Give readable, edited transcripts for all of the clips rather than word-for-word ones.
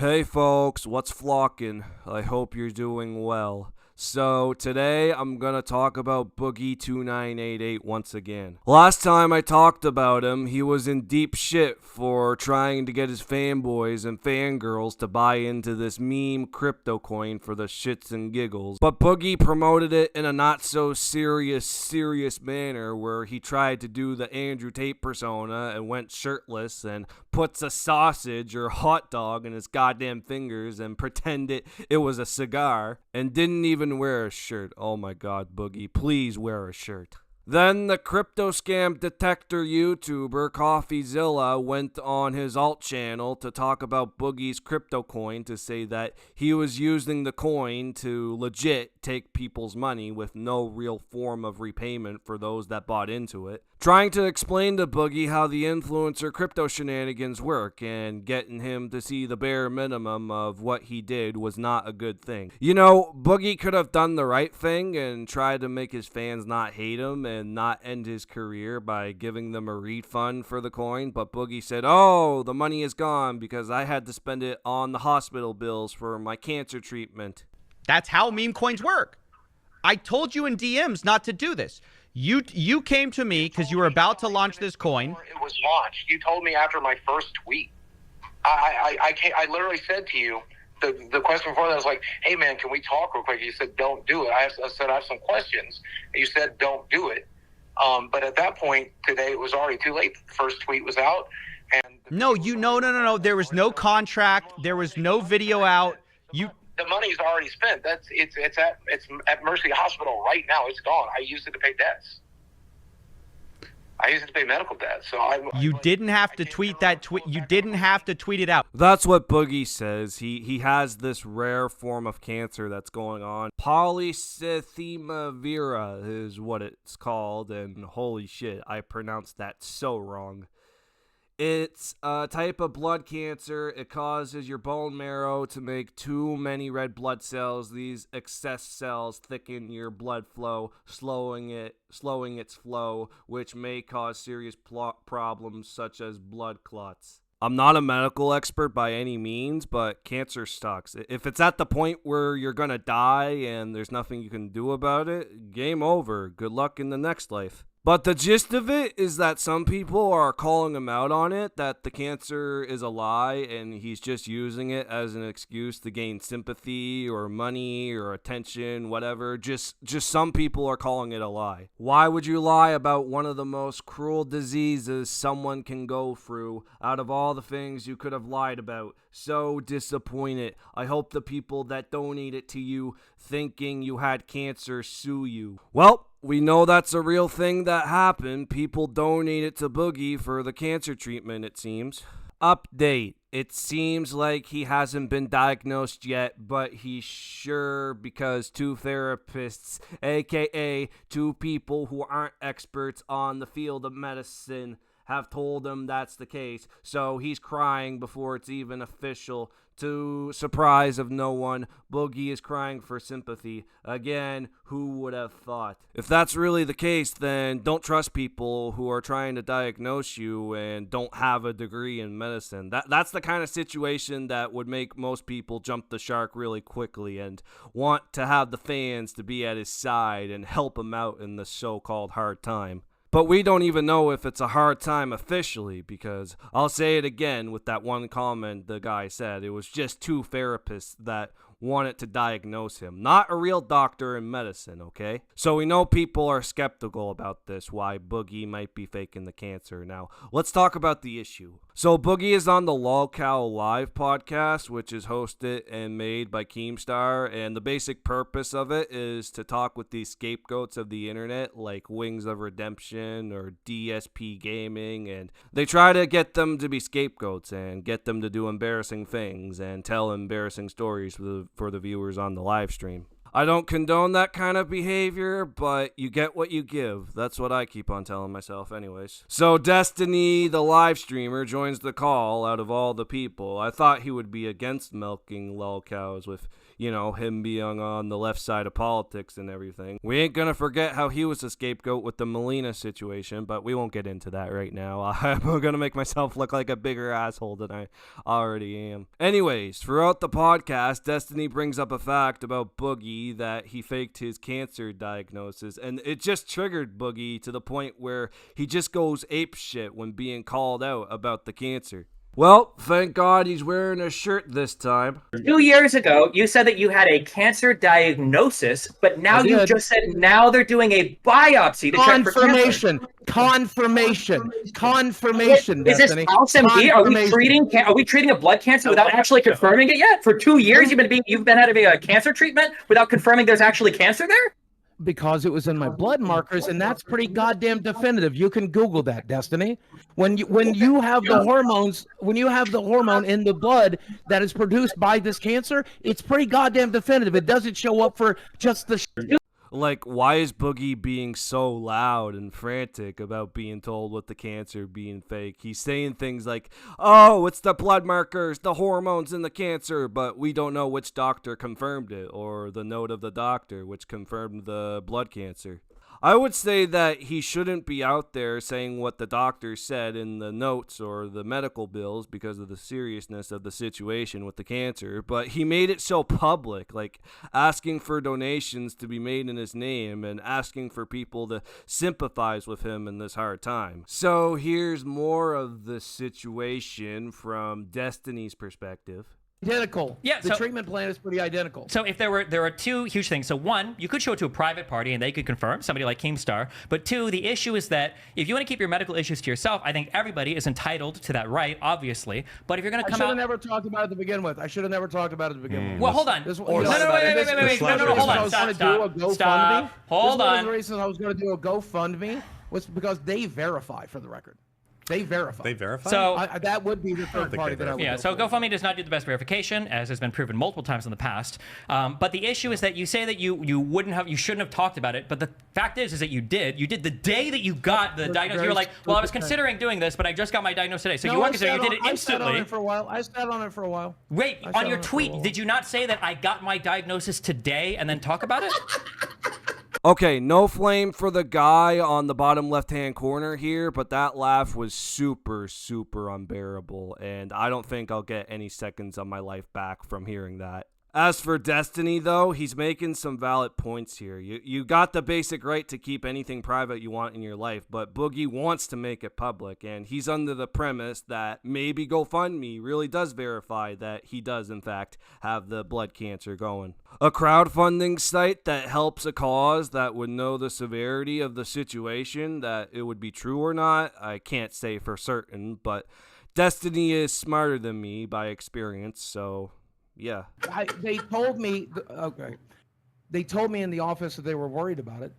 Hey folks, what's flocking? I hope you're doing well. So today I'm gonna talk about Boogie2988 once again. Last time I talked about him, he was in deep shit for trying to get his fanboys and fangirls to buy into this meme crypto coin for the shits and giggles. But Boogie promoted it in a not so serious manner where he tried to do the Andrew Tate persona and went shirtless and puts a sausage or hot dog in his goddamn fingers and pretended it was a cigar and didn't even wear a shirt. Oh my god, Boogie, please wear a shirt. Then the crypto scam detector YouTuber CoffeeZilla went on his alt channel to talk about Boogie's crypto coin to say that he was using the coin to legit take people's money with no real form of repayment for those that bought into it. Trying to explain to Boogie how the influencer crypto shenanigans work and getting him to see the bare minimum of what he did was not a good thing. You know, Boogie could have done the right thing and tried to make his fans not hate him and not end his career by giving them a refund for the coin, but Boogie said, "Oh, the money is gone because I had to spend it on the hospital bills for my cancer treatment." That's how meme coins work. I told you in DMs not to do this. You came to me because you were about to launch this coin. It was launched. You told me after my first tweet. I literally said to you, the question before that was like, "Hey man, can we talk real quick?" You said, "Don't do it." I said, "I have some questions." And you said, "Don't do it." But at that point today, it was already too late. The first tweet was out, and No. There was no contract. There was no video out. The money's already spent. It's at Mercy Hospital right now. It's gone. I used it to pay debts. I used it to pay medical debts. So you didn't have to tweet that tweet. You didn't have to tweet it out. That's what Boogie says. He has this rare form of cancer that's going on. Polycythemia vera is what it's called, and holy shit, I pronounced that so wrong. It's a type of blood cancer. It causes your bone marrow to make too many red blood cells. These excess cells thicken your blood flow, slowing its flow, which may cause serious problems such as blood clots. I'm not a medical expert by any means, but cancer sucks. If it's at the point where you're gonna die and there's nothing you can do about it, game over. Good luck in the next life. But the gist of it is that some people are calling him out on it, that the cancer is a lie and he's just using it as an excuse to gain sympathy or money or attention, whatever. Just some people are calling it a lie. Why would you lie about one of the most cruel diseases someone can go through out of all the things you could have lied about? So disappointed. I hope the people that donated to you thinking you had cancer sue you. Well, we know that's a real thing that happened. People donated to Boogie for the cancer treatment, it seems. Update. It seems like he hasn't been diagnosed yet, but he's sure because two therapists, aka two people who aren't experts on the field of medicine, have told him that's the case. So he's crying before it's even official. To surprise of no one, Boogie is crying for sympathy. Again, who would have thought? If that's really the case, then don't trust people who are trying to diagnose you and don't have a degree in medicine. That's the kind of situation that would make most people jump the shark really quickly and want to have the fans to be at his side and help him out in the so-called hard time. But we don't even know if it's a hard time officially, because I'll say it again with that one comment the guy said. It was just two therapists that wanted to diagnose him, not a real doctor in medicine, okay? So we know people are skeptical about this, why Boogie might be faking the cancer. Now, let's talk about the issue. So Boogie is on the Lolcow Live podcast, which is hosted and made by Keemstar, and the basic purpose of it is to talk with these scapegoats of the internet, like Wings of Redemption or DSP Gaming, and they try to get them to be scapegoats and get them to do embarrassing things and tell embarrassing stories for the viewers on the live stream. I don't condone that kind of behavior, but you get what you give. That's what I keep on telling myself anyways. So Destiny, the live streamer, joins the call out of all the people. I thought he would be against milking lol cows with, you know, him being on the left side of politics and everything. We ain't gonna forget how he was a scapegoat with the Melina situation, but we won't get into that right now. I'm gonna make myself look like a bigger asshole than I already am. Anyways, throughout the podcast, Destiny brings up a fact about Boogie that he faked his cancer diagnosis, and it just triggered Boogie to the point where he just goes apeshit when being called out about the cancer. Well, thank God he's wearing a shirt this time. 2 years ago, you said that you had a cancer diagnosis, but now you just said now they're doing a biopsy to check for cancer. Confirmation. Is this false MD? Are we treating a blood cancer without actually confirming it yet? For 2 years, you've been having a cancer treatment without confirming there's actually cancer there? Because it was in my blood markers, and that's pretty goddamn definitive. You can Google that, Destiny. When you have the hormones, when you have the hormone in the blood that is produced by this cancer, it's pretty goddamn definitive. It doesn't show up for just the Like, why is Boogie being so loud and frantic about being told with the cancer being fake? He's saying things like, oh, it's the blood markers, the hormones in the cancer, but we don't know which doctor confirmed it, or the note of the doctor which confirmed the blood cancer. I would say that he shouldn't be out there saying what the doctor said in the notes or the medical bills because of the seriousness of the situation with the cancer, but he made it so public, like asking for donations to be made in his name and asking for people to sympathize with him in this hard time. So here's more of the situation from Destiny's perspective. Identical. Yeah, the treatment plan is pretty identical. So if there are two huge things. So one, you could show it to a private party and they could confirm, somebody like Keemstar. But two, the issue is that if you want to keep your medical issues to yourself, I think everybody is entitled to that right, obviously. But if you're going to come out... I should have never talked about it to begin with. Well, hold on. Wait. Hold on. Stop. Hold on. One of the reasons I was going to do a GoFundMe was because they verify, for the record. They verify. So that would be the third party that I would. Yeah. So GoFundMe does not do the best verification, as has been proven multiple times in the past. But the issue is that you say that you shouldn't have talked about it. But the fact is that you did. You did the day that you got the diagnosis. You were like, well, I was considering doing this, but I just got my diagnosis today. So you weren't considering. You did it instantly. I sat on it for a while. Wait, on your tweet, did you not say that I got my diagnosis today and then talk about it? Okay, no flame for the guy on the bottom left-hand corner here, but that laugh was super, super unbearable, and I don't think I'll get any seconds of my life back from hearing that. As for Destiny, though, he's making some valid points here. You got the basic right to keep anything private you want in your life, but Boogie wants to make it public, and he's under the premise that maybe GoFundMe really does verify that he does, in fact, have the blood cancer going. A crowdfunding site that helps a cause that would know the severity of the situation, that it would be true or not, I can't say for certain, but Destiny is smarter than me by experience, so... yeah. They told me, They told me in the office that they were worried about it.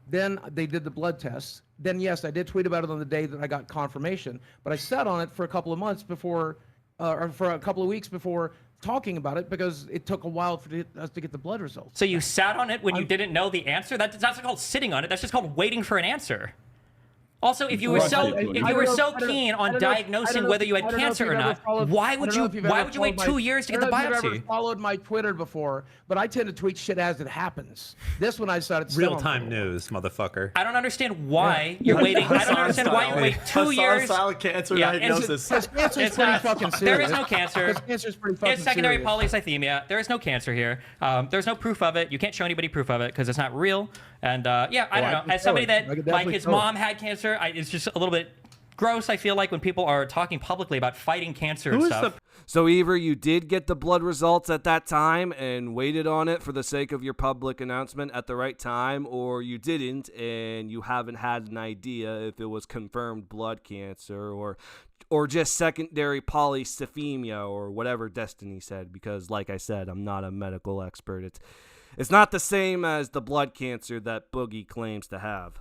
Then they did the blood tests. Then, yes, I did tweet about it on the day that I got confirmation. But I sat on it for a couple of months before, or for a couple of weeks before talking about it because it took a while for us to get the blood results. So you sat on it when you didn't know the answer? That's not called sitting on it. That's just called waiting for an answer. Also, if you were so keen on diagnosing whether you had cancer or not, why would you wait 2 years to get the biopsy? I don't know if you've ever followed my Twitter before, but I tend to tweet shit as it happens. This one I started real-time news, motherfucker. I don't understand why you're waiting. I don't understand why you wait 2 years. Cancer diagnosis. Cancer is pretty fucking serious. There is no cancer. Cancer is pretty fucking serious. It's secondary polycythemia. There is no cancer here. There's no proof of it. You can't show anybody proof of it because it's not real. And yeah, I don't know. As somebody that like his mom had cancer, it's just a little bit gross, I feel like, when people are talking publicly about fighting cancer and stuff. So either you did get the blood results at that time and waited on it for the sake of your public announcement at the right time, or you didn't and you haven't had an idea if it was confirmed blood cancer or just secondary polycythemia or whatever Destiny said, because like I said, I'm not a medical expert. It's not the same as the blood cancer that Boogie claims to have.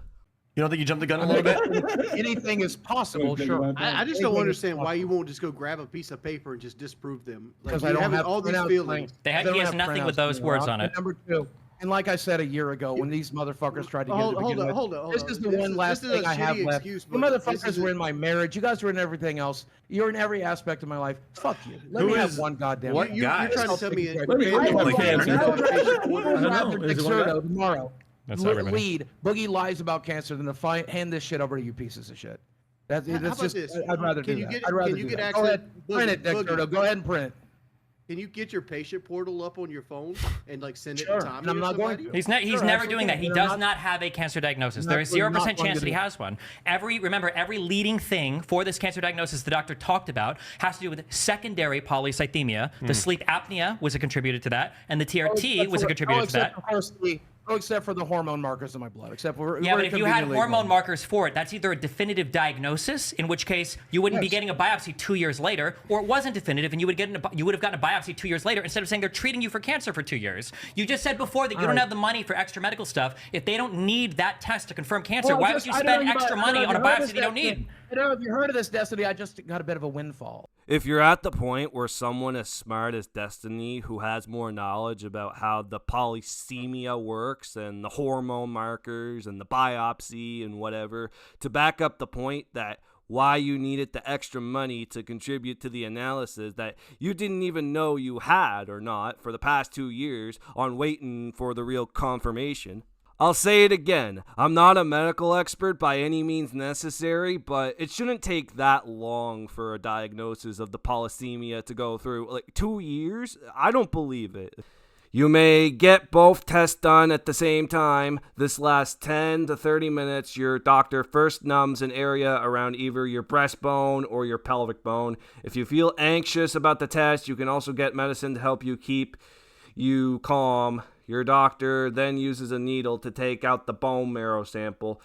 You don't think you jumped the gun a little bit? Anything is possible, sure. I just don't understand why you won't just go grab a piece of paper and just disprove them. Because I don't have all these feelings. He has nothing with those words on it. Number two. And like I said a year ago, when these motherfuckers tried to get Hold it to begin on, with, hold on. this is the one last this is thing a I have shitty left. excuse, You Boogie. This motherfuckers is were a- in my marriage. You guys were in everything else. You're in every aspect of my life. Fuck you. Let me have one goddamn. what thing. You're guys? trying to tell me Let me- I Like have cancer. cancer. I don't know. Is it one guy? Tomorrow. That's everybody. Lead. Boogie lies about cancer than to hand this shit over to you pieces of shit. That's about just. this? I'd rather Can do you that. get- I'd rather can you do get that. access- Go ahead. Print it, Boogie. Dick Turtle. Go ahead and print it. Can you get your patient portal up on your phone and like send it Sure, to Tommy and I'm or not going somebody? to. He's Sure, never absolutely. doing that. He And does I'm not have a cancer diagnosis. I'm There is not 0% going chance to that he do it. has one. Every leading thing for this cancer diagnosis the doctor talked about has to do with secondary polycythemia. The sleep apnea was a contributor to that, and the TRT was a contributor to that. Except for the hormone markers in my blood. Except for Yeah, but if you had hormone markers for it, that's either a definitive diagnosis, in which case you wouldn't be Yes. getting a biopsy 2 years later, or it wasn't definitive, and you would have gotten a biopsy 2 years later instead of saying they're treating you for cancer for 2 years. You just said before that you don't have the money for extra medical stuff. If they don't need that test to confirm cancer, why would you spend extra money on a biopsy they don't need? I don't know if you heard of this, Destiny. I just got a bit of a windfall. If you're at the point where someone as smart as Destiny, who has more knowledge about how the polycythemia works and the hormone markers and the biopsy and whatever, to back up the point that why you needed the extra money to contribute to the analysis that you didn't even know you had or not for the past 2 years on waiting for the real confirmation. I'll say it again. I'm not a medical expert by any means necessary, but it shouldn't take that long for a diagnosis of the polycythemia to go through. Like 2 years? I don't believe it. You may get both tests done at the same time. This lasts 10 to 30 minutes. Your doctor first numbs an area around either your breastbone or your pelvic bone. If you feel anxious about the test, you can also get medicine to help you keep you calm. Your doctor then uses a needle to take out the bone marrow sample.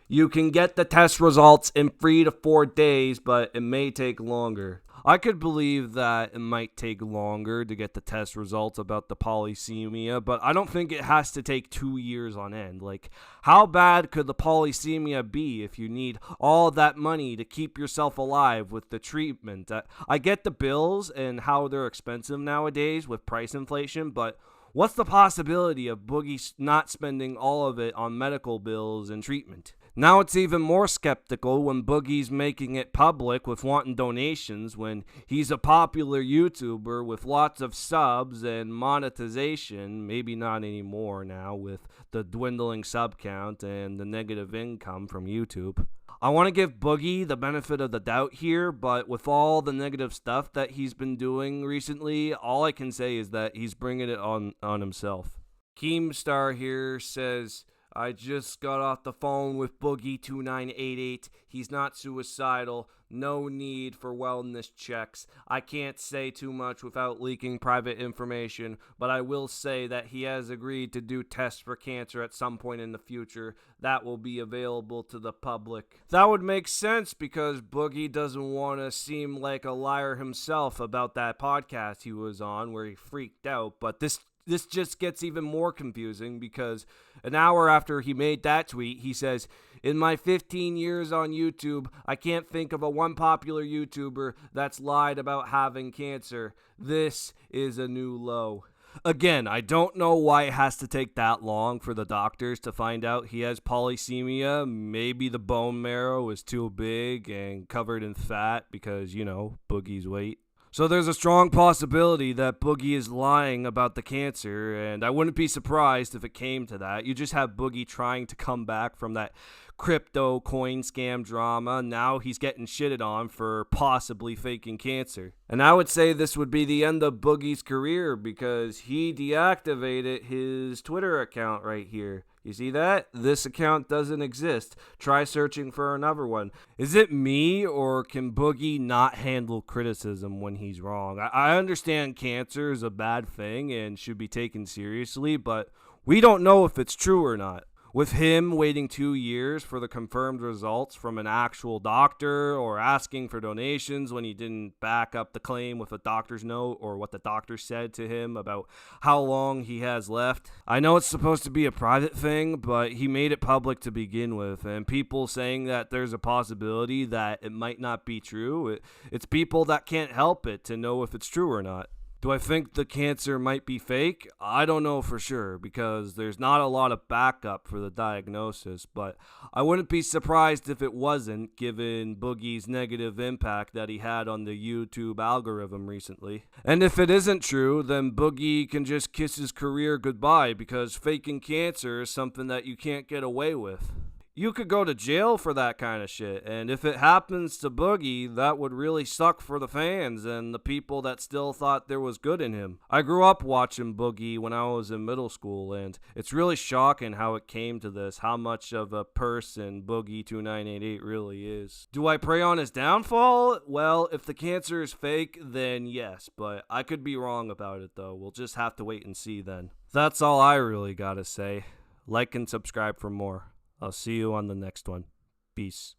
You can get the test results in 3 to 4 days, but it may take longer. I could believe that it might take longer to get the test results about the polycythemia, but I don't think it has to take 2 years on end. Like, how bad could the polycythemia be if you need all that money to keep yourself alive with the treatment? I get the bills and how they're expensive nowadays with price inflation, but what's the possibility of Boogie not spending all of it on medical bills and treatment? Now it's even more skeptical when Boogie's making it public with wanting donations when he's a popular YouTuber with lots of subs and monetization, maybe not anymore now with the dwindling sub count and the negative income from YouTube. I want to give Boogie the benefit of the doubt here, but with all the negative stuff that he's been doing recently, all I can say is that he's bringing it on himself. Keemstar here says, I just got off the phone with Boogie2988. He's not suicidal. No need for wellness checks. I can't say too much without leaking private information, but I will say that he has agreed to do tests for cancer at some point in the future that will be available to the public. That would make sense because Boogie doesn't want to seem like a liar himself about that podcast he was on where he freaked out, but this just gets even more confusing because an hour after he made that tweet, he says, in my 15 years on YouTube, I can't think of a one popular YouTuber that's lied about having cancer. This is a new low. Again, I don't know why it has to take that long for the doctors to find out he has polycythemia. Maybe the bone marrow is too big and covered in fat because, Boogie's weight. So there's a strong possibility that Boogie is lying about the cancer, and I wouldn't be surprised if it came to that. You just have Boogie trying to come back from that crypto coin scam drama. Now he's getting shitted on for possibly faking cancer. And I would say this would be the end of Boogie's career because he deactivated his Twitter account right here. You see that? This account doesn't exist. Try searching for another one. Is it me, or can Boogie not handle criticism when he's wrong? I understand cancer is a bad thing and should be taken seriously, but we don't know if it's true or not. With him waiting 2 years for the confirmed results from an actual doctor or asking for donations when he didn't back up the claim with a doctor's note or what the doctor said to him about how long he has left. I know it's supposed to be a private thing, but he made it public to begin with, and people saying that there's a possibility that it might not be true, it's people that can't help it to know if it's true or not. Do I think the cancer might be fake? I don't know for sure because there's not a lot of backup for the diagnosis, but I wouldn't be surprised if it wasn't, given Boogie's negative impact that he had on the YouTube algorithm recently. And if it isn't true, then Boogie can just kiss his career goodbye because faking cancer is something that you can't get away with. You could go to jail for that kind of shit, and if it happens to Boogie, that would really suck for the fans and the people that still thought there was good in him. I grew up watching Boogie when I was in middle school, and it's really shocking how it came to this, how much of a person Boogie2988 really is. Do I pray on his downfall? Well, if the cancer is fake, then yes, but I could be wrong about it though. We'll just have to wait and see then. That's all I really gotta say. Like and subscribe for more. I'll see you on the next one. Peace.